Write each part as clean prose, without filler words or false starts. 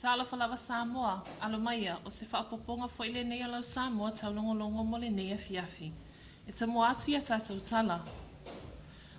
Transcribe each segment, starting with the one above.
Tala falava Samoa, alomaya, o se whaapoponga fo ile nei alau Samoa taulongolongo mo le nei afiafi. E ta moatu ia tātou tala.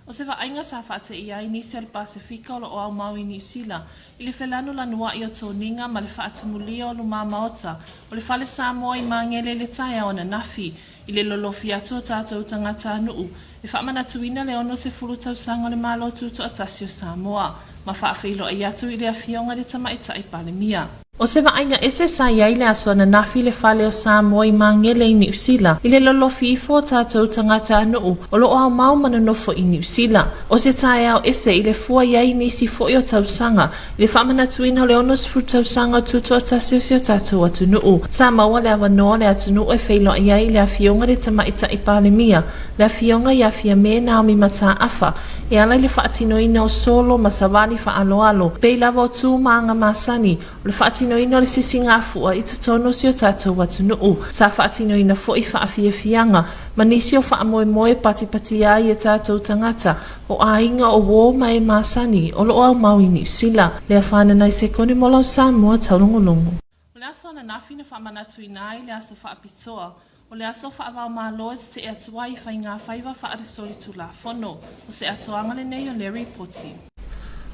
O se ainga sa whaate ia i nisi al Pasifika o lo o au Maui New Zealand, i le whelano la nua i o tōninga ma le whaatumulia o lo māmaota, o le whale Samoa i mangele le taia o na nafi, i le lolofi atu o tātou tangata nuu, e whaamana tuina le ono se furu tausanga le malo tuto atasio Samoa, ma whaafeilo ai atu i le awhionga le tamaita i palemia. O se ainga ese sa iai le aso na nafi le whale o Samoa i mangele i New Zealand, i le lolofi i fo tātou tangata nuu, o lo au mau mana nofo i New Zealand. O se tae au ese i le fua iai nisi fo i o tausanga, i le whaamana tuina o le ono se furu tausanga tuto atasio si o tātou atu nuu. Samoa le awanoa le atu nuu e whailo iai le awhionga le tamaita i palemia, le awhionga i awhia me na o mi mata afa, e ala le whaatino ina o solo ma savani wha alo alo, pei lava o tū maanga masani, o le whaatino ina o le sisi ngā fua i tutono si o tātou atu nuu. Sa whaatino ina fo i whaafia fianga, ma nisi o wha moe moe pati pati ai e tātou tangata, o ainga o wō mai masani, o lo au Maui New Zealand, le a whananai se kone molau Samoa taulongolongo. O le aso na nafi na whamanatu inai le aso whaapitoa, o le aso whaavau māloa te e atuai whai ngā whaiva whaaresori tu la whono, o se atuanga le nei o le ripoti.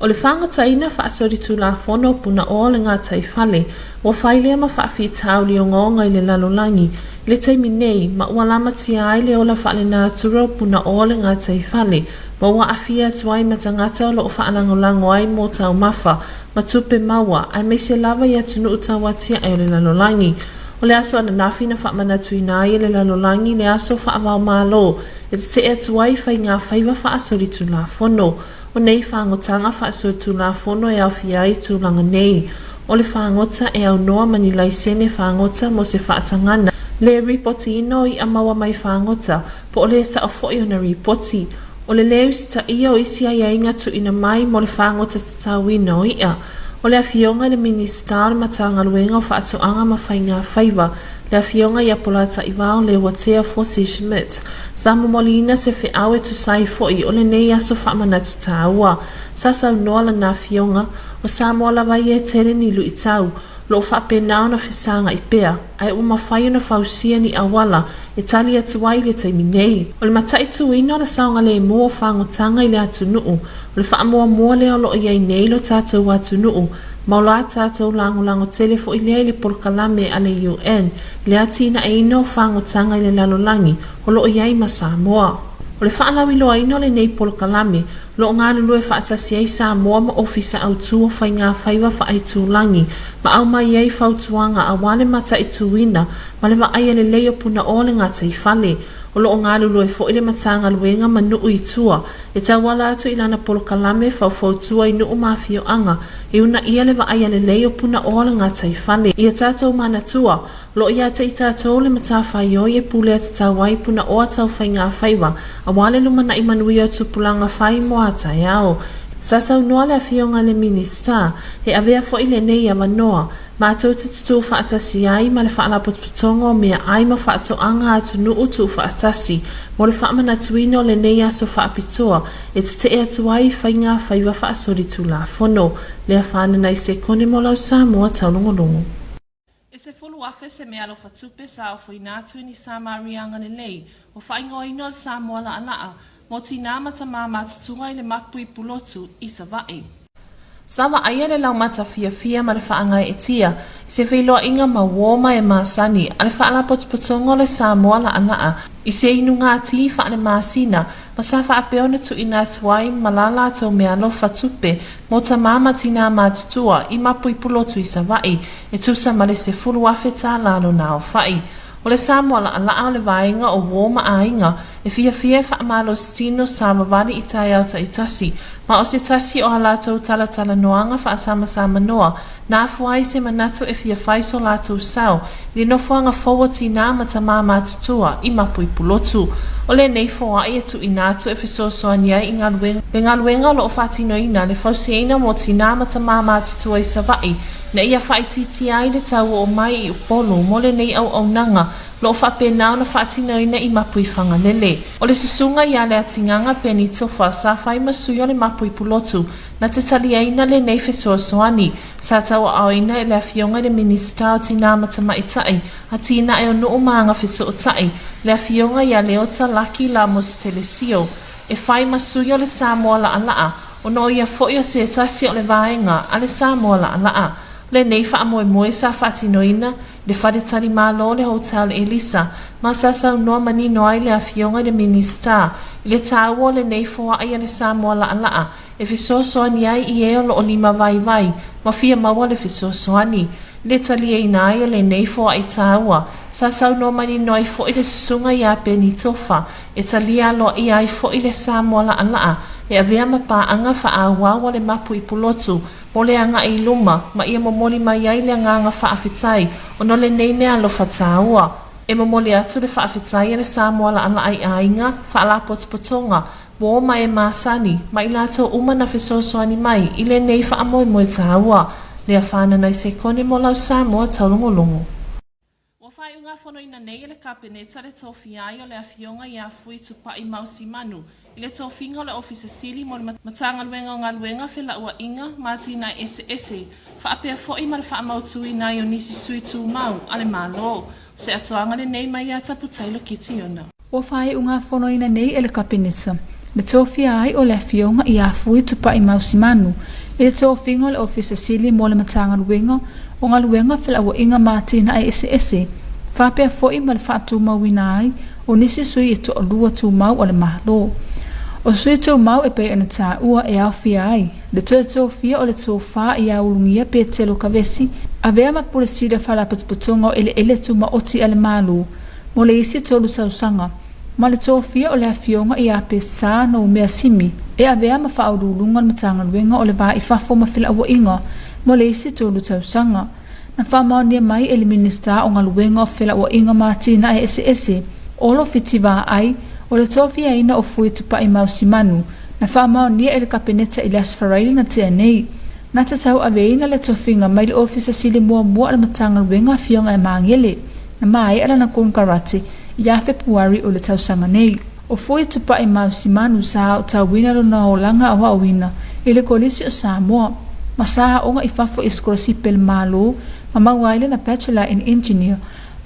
O le whangata ina whaasori tu la whono puna o le ngā tai whale, o whailea ma whaafi tauli o ngonga i le lalolangi, le taimi nei ma ualama tia ai le o la whaale nā tura puna o le ngā tai whale, ma ua awhia tuai ma tangata o lo o whaalangolango ai mō tau mafa, ma tupe maua, ai me se lava i atunu utawatia ai o le lalolangi. O le aso ana nafi na whaamanatu ina i le lalolangi le aso whaavau mālo, e te e tuai whai ngā whaiva whaasori tu la whono, o nei whaangotanga whaasori tu la whono e au whiai tu langa nei. O le whaangota e au noa mani laisene whaangota mo se whaatangana. Le ripoti ino i amawa mai whaangota, po o le sa o foi o na ripoti. O le leu si ta ia o isi ai inga tu ina mai mo le whaangota ta tawina o ia. O le awhionga le ministar matanga luenga o whaatoanga ma whai ngā whaiva, le awhionga i apolata i wao le watea Fosi Schmidt. Samu molina se whi awe tu sai foi o le nei aso whaamanatu tāua. Sasa unoa la nā awhionga, o Samoa la vai e tere ni lu i tau, lo whaapenao na whisanga i pea, ai uma whai na whausia ni awala, e tali atuai le taimi nei. O le matai tu ino la saunga le mua whangotanga i le atu nuu, o le whaamoa mua leo lo iai nei lo tātou atu nuu, maula tātou lango telefo i lea i le porkalame a le UN, le atina e ino whangotanga i le lalolangi, o lo iai ma Samoa. O le whaalawi loa ino le nei porkalame, lo ngā lulu e whaatasi ai Samoa ma ofisa au tua whai ngā whaiva whaai tūlangi, ma au mai ei whautuanga a wane mata i tuina, ma le waai le leo puna o le ngā tai whale, o lo ngā lulu e fo i le matanga luenga ma nuu i tua, e ta wala atu i lana porkalame whautua i nuu mawhio anga, e una ia le waai le leo puna o le ngā tai whale, i a tātou mana tua, lo ia te i tātou le matawhai o i e pule at tawai puna o atau whai ngā whaiva, a wale lumana i manui o tupulanga whai mo atai au. Sasa unoa le awhionga le minista, he awea fo i le nei a manoa, ma atou te tutu whaatasi ai ma le whaalapotpotongo mea ai ma whaatoanga atu nuu tu whaatasi, mo le whaamana tuino le nei aso whaapitoa, e te e atu ai whai ngā whaiva whaasori tu la whono, le a whanana i se kone mo lau Samoa taulongolongo. E se fulu afe se mea lo whatupe sa o whainatu ni Samarianga le lei, o whaingoa ino le Samoa la anaa, mo tina mata māmatutua i le mapu i pulotu i Savai. Sawa aia le lau mata fia ma le whaanga e tia, i se whailoa inga ma woma e masani, a le whaala potpotongo le Samoa la anaa, i se inu ngā ti whaale masina, ma sa whaapeona tu ina tuai malala tau mea lo whatupe, mo ta mama tina mātutua i mapu i pulotu i Savai, e tusa ma le se fulu afe tā lano nā o whai. O le Samoa la alaa o le vaenga o woma ainga, e fia whaamalo stino sa mawani i tai au ta i tasi, ma o se tasi o halatou tala noanga whaasama noa, nā fuai se manatu e fia whaiso latou sau, i no fuanga fowa tina ma ta mama tutua i mapu i pulotu. O le nei foa i atu i nātu e whesosoania i ngā luenga lo o whatino ina le whausiena mo tina ma ta mama tutua i Savai, na ia whaititi ai le tau o mai i upolo mo le nei au nanga, lo whapena na whaatinoina I mapui whanganele. O le susunga ia le atinganga peni tofa sa whai masuyo le mapui pulotu na te taliaina le nei fesoasoani sa tau aoina e le afionga le minista o tina matama itai a tina e onu umanga feso otai le afionga ia le ota laki la mos telesio e whai masuyo le Samoa la alaa o no ia foio se tasi o le vaenga a le Samoa la alaa le nei wha amoe moe sa whaatinoina le whare tari malo le hotel Elisa ma sa sau noa mani noai le afionga le minista le tāua le nei foa ai le Samoa la alaa e fesoasoani ai I eo lo o lima vai vai ma fia maua le fesoasoani le talia ina ai le nei foa ai tāua sa sau noa mani noai fo I le susunga ia peni tofa e talia lo I ai fo I le Samoa la alaa e avea mapa anga wha awawa le mapu I pulotu mo le anga I luma ma ia momoli mai ai le anga whaafitai o no le nei mea lo whataua e momoli atu le whaafitai le Samoa la ala ai ainga whaala potopotonga mo ma e masani ma I lato uma na fesoasoani mai I le nei whaamoe moe taua le a whanana I se kone mo lau Samoa taulongolongo. Wa whai unga whono ina nei le kapeneta le tofi ai o le afionga I a fui tupa I mausi manu I le tofinga o le ofisa sili mo le matanga luenga o ngā luenga whila ua inga mati na ese whaapea fōi ma le whaamautui na I o nisi sui tū mau ale malo se atoanga le nei mai a tapu tailo kiti ona. Wa whai unga whono ina nei e le kapeneta le tofi ai o le afionga I a fui tupa I mausi manu I le tofinga o le ofisa sili mo le matanga luenga o ngā luenga whila ua inga mati na ese whaapea fōi ma le whaatu mawina ai o nisi sui e to lua tū mau o le malo. O sui tō mau e pei ana tā ua e au fia ai. Le tō tō fia o le tō whā I a ulungia pe telo kawesi, a vea ma pule sira whala patputonga o ele tū ma oti ale malu, mo le isi tōlu sausanga. Ma le tō fia o le afionga I a pe sā no mea simi, e a vea ma whaurulunga matanga luenga o le vā I whafo ma whila ua inga, mo le isi tōlu sausanga. Na whamaunia mai e le minista o ngā luenga o whila ua inga mātina e ese, olo fiti vā ai, o le tofia ina o fui tupa I mausi manu, na whamau nia e le kapeneta I le asfaraili na tea nei. Na tatau aveina le tofinga mai le ofisa sili mua le matanga luenga fionga e maangele, na mai ala na konkarate I a Februari o le tausanga nei. O fui tupa I mausi manu saa o tauwina lo na o langa awa o wina, I le kolisi o Samoa. Ma saa onga I fafo iskolasi pel malo, ma mawaile na Bachelor in Engineer,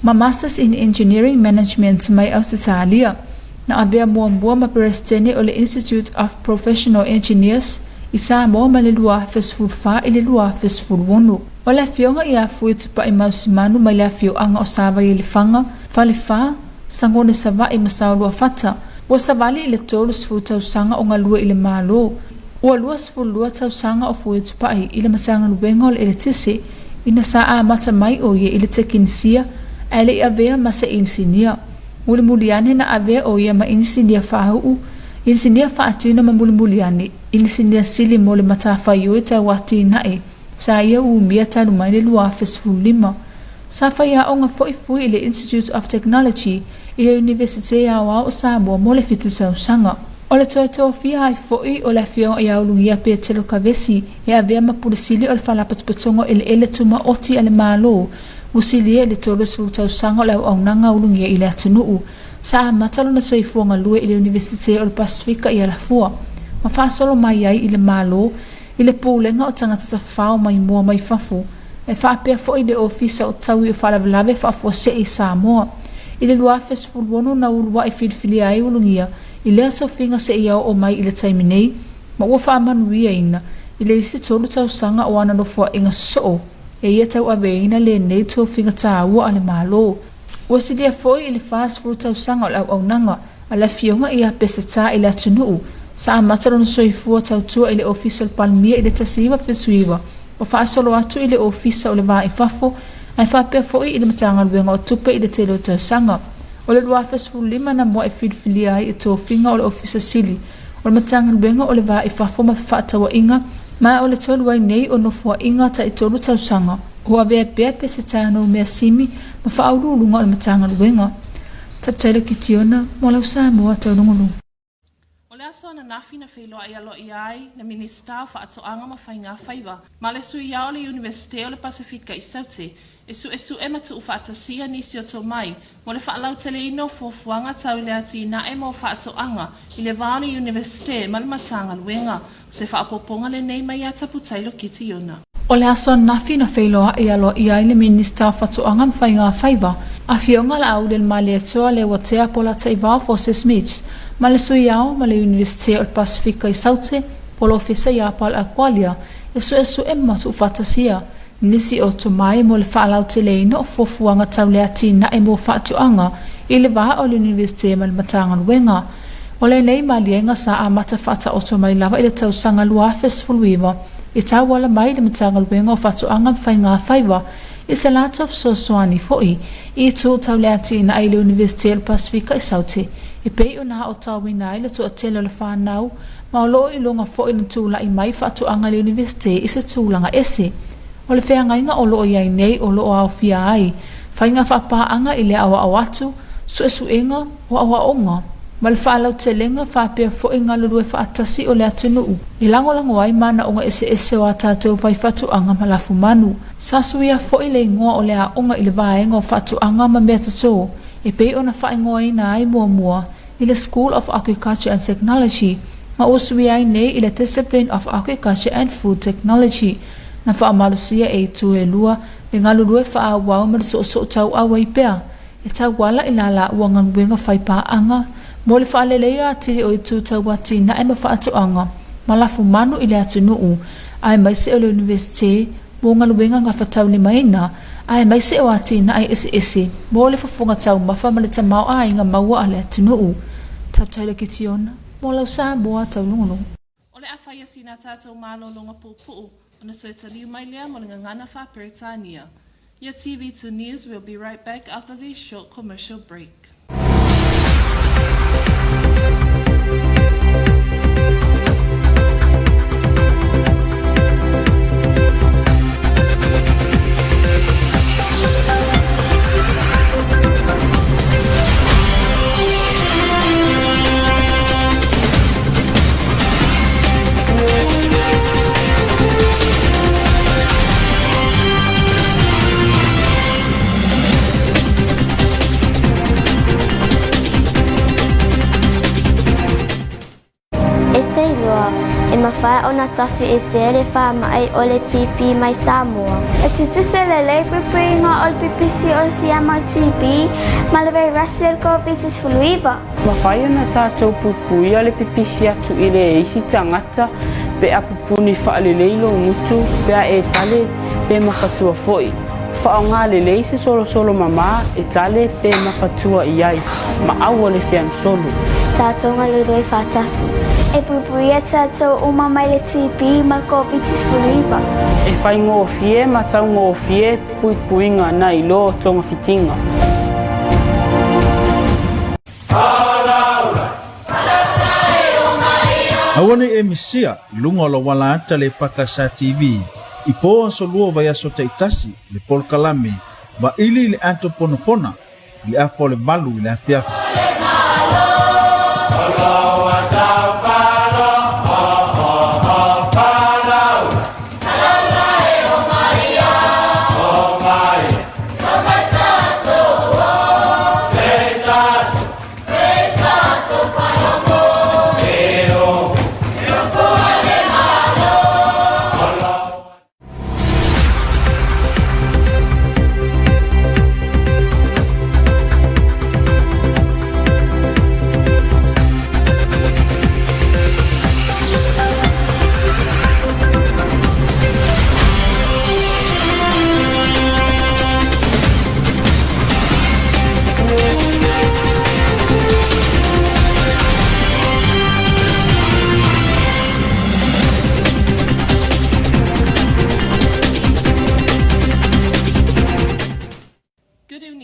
ma Masters in Engineering Management mai Australia. Na avea mua ma presidente o le Institute of Professional Engineers I Samoa ma le lua fesful fa I le lua fesful wonu. O le fionga I a fui tupa I mausi manu ma le fio anga o sawa I le fanga, fa le fa, sangone sawa I masao lua fata. O savali I le tolu sfu tau sanga o ngā lua I le malo. O lua sfu lua tau sanga o fui tupa I le masanga luenga o le eletise, ina saa mata mai o ye I le tekinisia, ele I avea ma se insinia. Mulimuliane na avea o ia ma insinia whahuu, insinia whaatina ma mulimuliane, insinia sili mo le matawhaiu e ta wati nae, sa ia uumia tanu mai le lua fesful lima. Sa whaia o ngā fui I le Institute of Technology I le Universite a wao o Samoa mo le fitu sausanga. O le toa fia ai foi o le fionga I aulungia pe telo kawesi, e avea ma pulisili o le whalapatpatongo ele tuma oti ale malo, Musilia le tolo sulu tau sanga le au nanga ulungia I le atunuu. Sa matalo na soifuanga lue I le Universite o le Pasifika I alafua. Ma whaasolo mai ai I le malo, I le pōlenga o tangata tawhao mai mua mai fafu. E whaapea fo I le ofisa o tau I o whalavelawe whaafua se I Samoa. I le lua fesfulwono na ulua I filfili ai ulungia, I le aso finga se I au o mai I le taiminei, ma ua whaamanuia ina, I le isi tolu tau sanga o ana lofua inga soo, e ia tau aveina le nei tō whinga tāua ale malo. Ua sidia foi I le fast food tau sanga o au nanga, a la fionga I a pesa tā I le atunuu, sa a mataro na soifua tau tua I le official palmia I le tasiwa fesuiwa, o whaasolo atu I le ofisa o le vā I fafo, ai whapea foi I le matanga luenga o tupe I le telo tau sanga. O le lua fesfu lima na mua e filfili ai I tō whinga o le ofisa sili, o le matanga luenga o le vā I fafo ma whaatawa inga, ma o le tolu ai nei o no fua inga ta I tolu tau sanga, o a vea bea pese tāno mea simi ma whaurulunga o le matanga luenga. Taptaila ki tiona, mo lau Samoa taulongolunga. O le aso na nafi na whailoa i alo i ai na minista wha atoanga ma whainga whaiwa. Ma le sui iao le Universite o le Pasifika i Saute. Esu e matu u whaatasia nisi o tō mai. Mo le whaalau tele ino fuafuanga tau le ati na e mo whaatoanga i le Vaone Universite ma le matanga luenga. Se whaapoponga le nei mai a tapu tailo kiti ona. O le aso nafi na whailoa i alo i ai le minista whaatoanga ma whainga whaiwa. A fionga la au le male atoa le watea pola taivao Fosse Smiths. Ma le sui iao ma le Universite o le Pasifika i Saute polo ofisa i apal a kwalia. Esu e matu u whaatasia. Nisi o to mai mo le whaalau te leino o fofuanga tau lea tina e mo whaatuanga i le waa o le Universite ma le matanga luenga. O le nei malienga sa a mata whaata o to mai lava i le tau sanga lua fesfuluiwa. I tau wala mai le matanga luenga o whaatuanga mwhainga whaiwa. I se lata of sosoani foi i tu tau lea tina i le Universite o Pasifika i Saute. I pei o na o tau wina i le tu a tele o le whanau ma o loo i longa foi na tūla i mai whaatuanga le Universite i se tūlanga ese. O le whengainga o loo iai nei o loo au fia ai. Whainga whapaanga i le awa awatu, suesuenga o awa onga. Ma le whaalau te lenga whapea fo inga lulue whaatasi o le atunuu. I langolango ai mana onga ese o a tātou vai whatuanga ma lafu manu. Sasuia fo i le ingoa o le a onga i le vaenga o whatuanga ma mea toto. E pei o na whaingoa i na ai mua i le School of Agriculture and Technology. Ma usui ai nei i le Discipline of Agriculture and Food Technology. Na whaamalusia e tu e lua, le ngalulue wha wau ma le so tau awa i pea. E tau wala i lala ua nganguenga whaipa anga, mo le wha lelea atiri o i tu tau wati na e ma wha atu anga, ma lafu manu i le atu nuu, ai maise o le Universite, mo ngaluenga nga whatau le maina, ai maise o ati na ai ese, mo le whafunga tau mafa ma le tamau a inga maua a le atu nuu. Tau taile ki tiona, mo lau sa moa tau lungunu. O le awhaia sina tātou malo longa pūpuu, on a certainly my liam on ngana fa Peritania. Your TV2 News will be right back after this short commercial break. E mawhai o na tafi e sere wha mai o le TP mai Samoa. E titu se le pipui ngā o le pipisi o le siama TP, ma le vei rasi o le COVID-19 fuluiva. Mawhai o na tātou pupui o le pipisi atu i le isi tangata, pe a pupuni wha le leilo ngutu, pe a e tale, pe mawhatua foi. Wha o ngā le leise solo mama, e tale pe mawhatua i ai, ma au o le whian solo. Tātou ngaludoi whātasi. E pupui e tātou uma mai le TP ma COVID-19 fuluiva. E whai ngō fie, ma tau ngō fie, puinga na i lo tonga fitinga. Awane e misia, lunga lo wala ata le EFKS TV. I po aso lua vai aso taitasi, le polkalame, ba ili le ato ponopona, le afo le valu, le afiafu.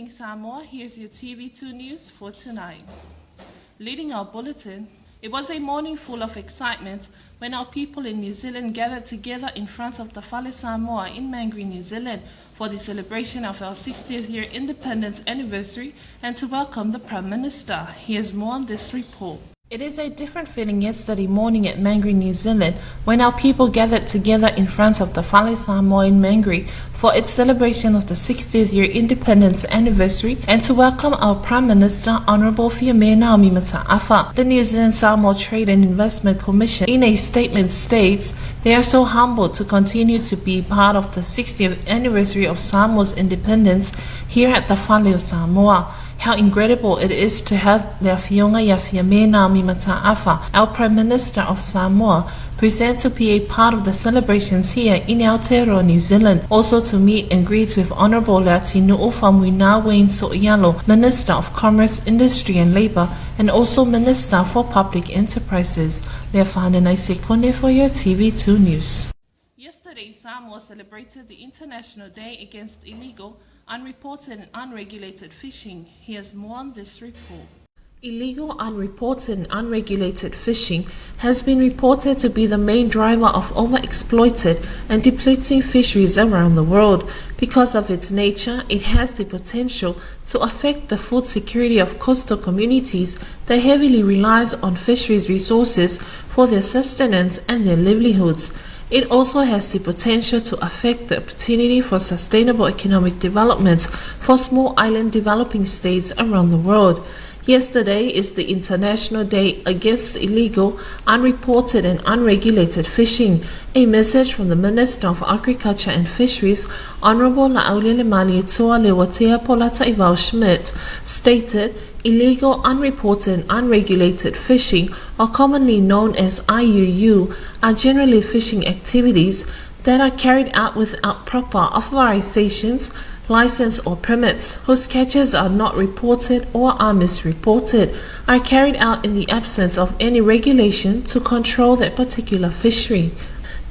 Samoa, here's your TV2 News for tonight. Leading our bulletin, it was a morning full of excitement when our people in New Zealand gathered together in front of the Fale Samoa in Mangere, New Zealand for the celebration of our 60th year independence anniversary and to welcome the Prime Minister. Here's more on this report. It is a different feeling yesterday morning at Mangere, New Zealand, when our people gathered together in front of the Whale Samoa in Mangere for its celebration of the 60th year independence anniversary and to welcome our Prime Minister, Honourable Fiamena Mataafa. The New Zealand Samoa Trade and Investment Commission in a statement states they are so humbled to continue to be part of the 60th anniversary of Samoa's independence here at the Whale Samoa. How incredible it is to have Lea Fionga ia Fiamena Mataafa, our Prime Minister of Samoa, present to be a part of the celebrations here in Aotearoa, New Zealand. Also to meet and greet with Honourable Lea Tinu'u Famuina Wayne So'ialo, Minister of Commerce, Industry and Labour, and also Minister for Public Enterprises. Lea Whanenai Sekone for your TV2 News. Yesterday, Samoa celebrated the International Day Against Illegal, Unreported and Unregulated Fishing. Here's more on this report. Illegal, unreported and unregulated fishing has been reported to be the main driver of overexploited and depleting fisheries around the world. Because of its nature, it has the potential to affect the food security of coastal communities that heavily relies on fisheries resources for their sustenance and their livelihoods. It also has the potential to affect the opportunity for sustainable economic development for small island developing states around the world. Yesterday is the International Day Against Illegal, Unreported and Unregulated Fishing. A message from the Minister of Agriculture and Fisheries, Honourable Laulele Malietoa Lewatea Polata Ivao Schmidt, stated, illegal, unreported and unregulated fishing, or commonly known as IUU, are generally fishing activities that are carried out without proper authorizations, license or permits, whose catches are not reported or are misreported, are carried out in the absence of any regulation to control that particular fishery.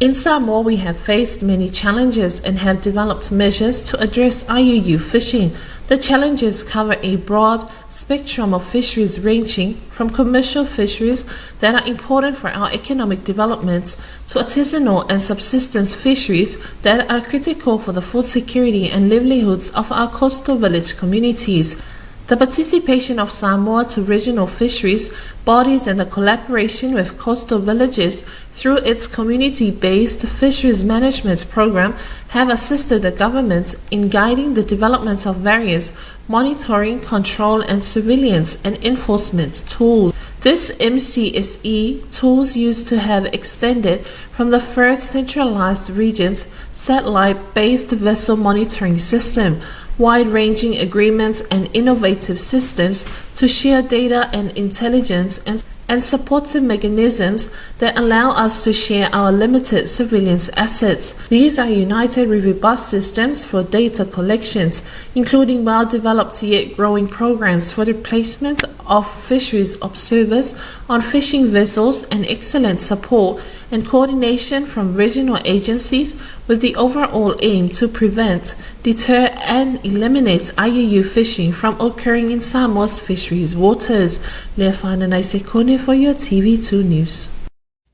In Samoa, we have faced many challenges and have developed measures to address IUU fishing. The challenges cover a broad spectrum of fisheries ranging from commercial fisheries that are important for our economic development to artisanal and subsistence fisheries that are critical for the food security and livelihoods of our coastal village communities. The participation of Samoa to regional fisheries bodies and the collaboration with coastal villages through its community-based fisheries management program have assisted the government in guiding the development of various monitoring, control, and surveillance and enforcement tools. This MCSE tools used to have extended from the first centralized region's satellite-based vessel monitoring system, wide-ranging agreements and innovative systems to share data and intelligence and supportive mechanisms that allow us to share our limited surveillance assets. These are united with robust systems for data collections, including well-developed yet growing programs for the placement of fisheries observers on fishing vessels and excellent support and coordination from regional agencies with the overall aim to prevent, deter and eliminate IUU fishing from occurring in Samoa's fisheries waters. Lea Whanenai Sekone for your TV2 News.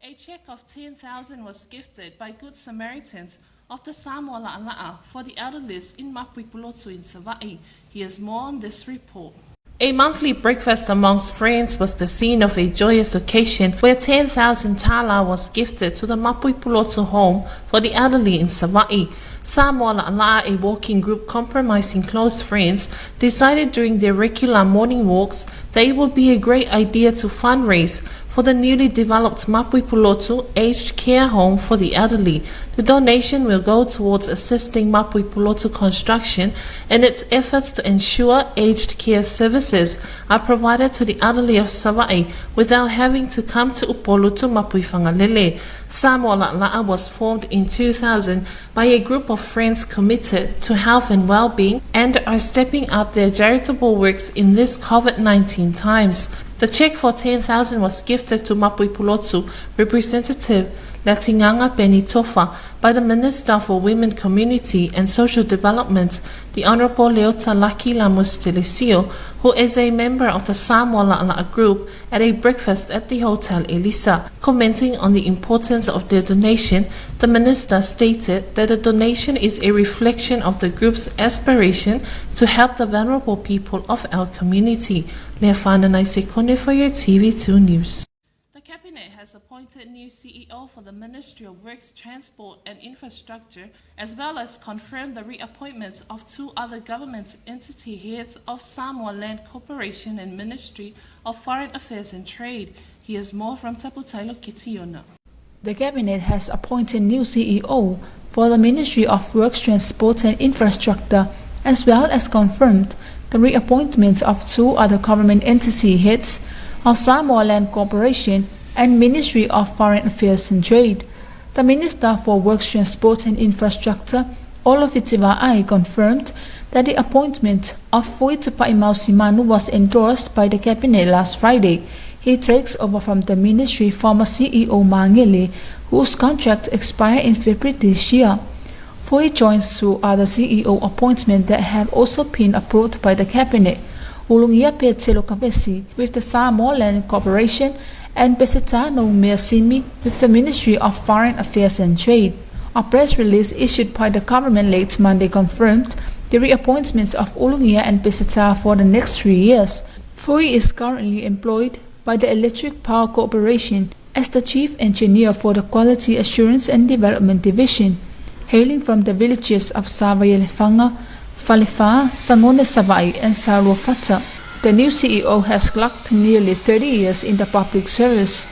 A check of 10,000 was gifted by Good Samaritans of the Samoa La'ala'a for the elderly in Mapuipulotu in Sava'i. Here's more on this report. A monthly breakfast amongst friends was the scene of a joyous occasion where 10,000 tala was gifted to the Mapuipulotu home for the elderly in Sava'i. Samoa La'ala'a, a walking group comprising close friends, decided during their regular morning walks that it would be a great idea to fundraise for the newly developed Mapuipulotu aged care home for the elderly. The donation will go towards assisting Mapuipulotu construction and its efforts to ensure aged care services are provided to the elderly of Sava'i without having to come to Upolu to Mapuifangalele. Samoa La'ala'a was formed in 2000 by a group of friends committed to health and well-being and are stepping up their charitable works in this COVID-19 times. The check for 10,000 was gifted to Mapuipulotu Representative Le tinganga peni tofa by the Minister for Women, Community and Social Development, the Honourable Leota Laki Lamus Telesio, who is a member of the Samoa La'ala'a group, at a breakfast at the Hotel Elisa. Commenting on the importance of the donation, the minister stated that the donation is a reflection of the group's aspiration to help the vulnerable people of our community. Lea whananai se kone for your TV2 News. The Cabinet has appointed new CEO for the Ministry of Works, Transport and Infrastructure, as well as confirmed the reappointments of two other government entity heads of Samoa Land Corporation and Ministry of Foreign Affairs and Trade. Here's more from Taulogologo. The Cabinet has appointed new CEO for the Ministry of Works, Transport and Infrastructure, as well as confirmed the reappointments of two other government entity heads of Samoa Land Corporation and Ministry of Foreign Affairs and Trade. The Minister for Works, Transport and Infrastructure, Olofitivaai, confirmed that the appointment of Fui Tupaimausimanu was endorsed by the Cabinet last Friday. He takes over from the Ministry former CEO Mangele, whose contract expired in February this year. Fui joins two other CEO appointments that have also been approved by the Cabinet. Ulungia Taulogologo with the Samoa Land Corporation and Pesitano Measimi with the Ministry of Foreign Affairs and Trade. A press release issued by the government late Monday confirmed the reappointments of Ulungia and Pesita for the next 3 years. Fui is currently employed by the Electric Power Corporation as the Chief Engineer for the Quality Assurance and Development Division. Hailing from the villages of Savayelefanga, Falefa, Sangone Savai and Saruafata, the new CEO has clocked nearly 30 years in the public service.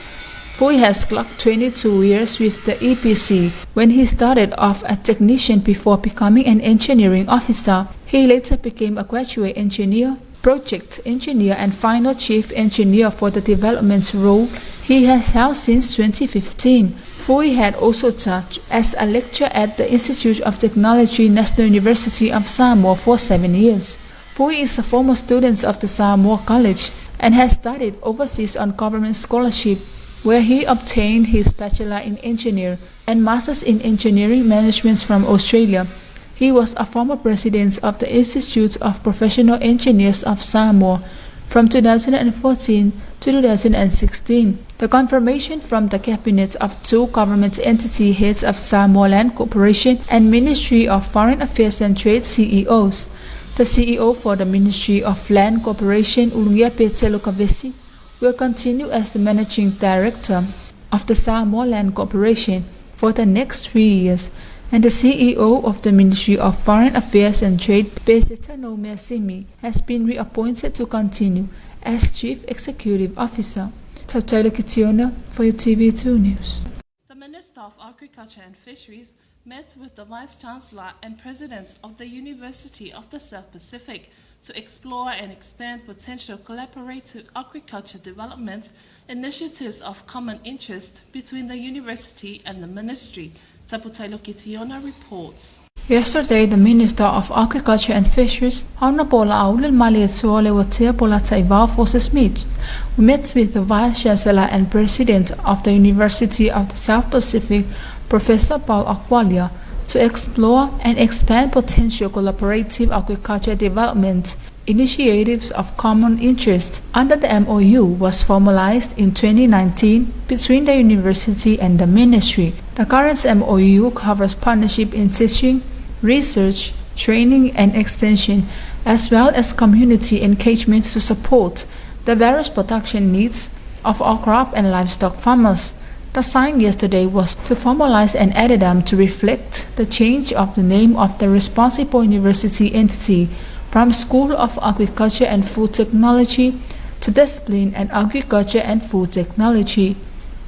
Fui has clocked 22 years with the EPC when he started off as a technician before becoming an engineering officer. He later became a graduate engineer, project engineer and final chief engineer for the development's role he has held since 2015. Fui had also taught as a lecturer at the Institute of Technology, National University of Samoa for 7 years. Fui is a former student of the Samoa College and has studied overseas on government scholarship, where he obtained his Bachelor in Engineering and Masters in Engineering Management from Australia. He was a former president of the Institute of Professional Engineers of Samoa from 2014 to 2016. The confirmation from the Cabinet of two government entity heads of Samoa Land Corporation and Ministry of Foreign Affairs and Trade CEOs. The CEO for the Ministry of Land Corporation, Ulungia Taulogologo, will continue as the Managing Director of the Samoa Land Corporation for the next 3 years, and the CEO of the Ministry of Foreign Affairs and Trade, Pesitano Measimi, has been reappointed to continue as Chief Executive Officer. Taulogologo for your TV2 News. The Minister of Agriculture and Fisheries met with the Vice Chancellor and President of the University of the South Pacific to explore and expand potential collaborative agriculture development initiatives of common interest between the university and the ministry. Taulogologo reports. Yesterday, the Minister of Agriculture and Fisheries, Honourable Aulil Malietsuole Watia Polataivao Forces met with the Vice Chancellor and President of the University of the South Pacific, Professor Paul Akwalia, to explore and expand potential collaborative agriculture development initiatives of common interest under the MOU was formalized in 2019 between the university and the ministry. The current MOU covers partnership in teaching, research, training and extension, as well as community engagement to support the various production needs of our crop and livestock farmers. The sign yesterday was to formalize an addendum to reflect the change of the name of the responsible university entity from School of Agriculture and Food Technology to Discipline and Agriculture and Food Technology.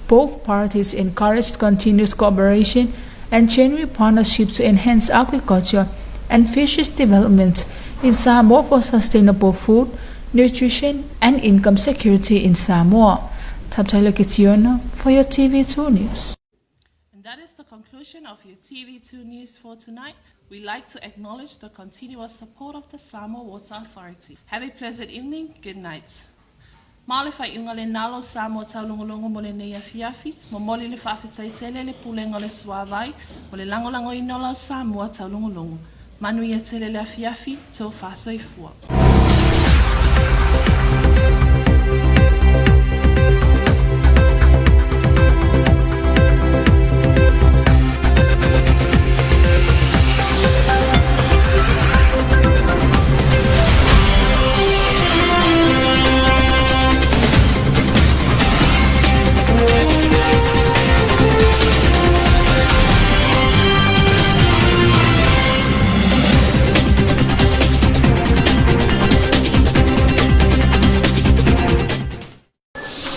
Both parties encouraged continued cooperation and genuine partnership to enhance agriculture and fisheries development in Samoa for sustainable food, nutrition, and income security in Samoa. Taulogologo for your TV2 News. And that is the conclusion of your TV2 News for tonight. We'd like to acknowledge the continuous support of the Samoa Water Authority. Have a pleasant evening. Good night. Ma le fai unga le nalo Samoa taulongolongo mo le nei afiafi, mo moli le whaafetaitele le pulenga le suavai, mo le langolango inola Samoa taulongolongo. Manu ia tele le afiafi, tau whaasoifua.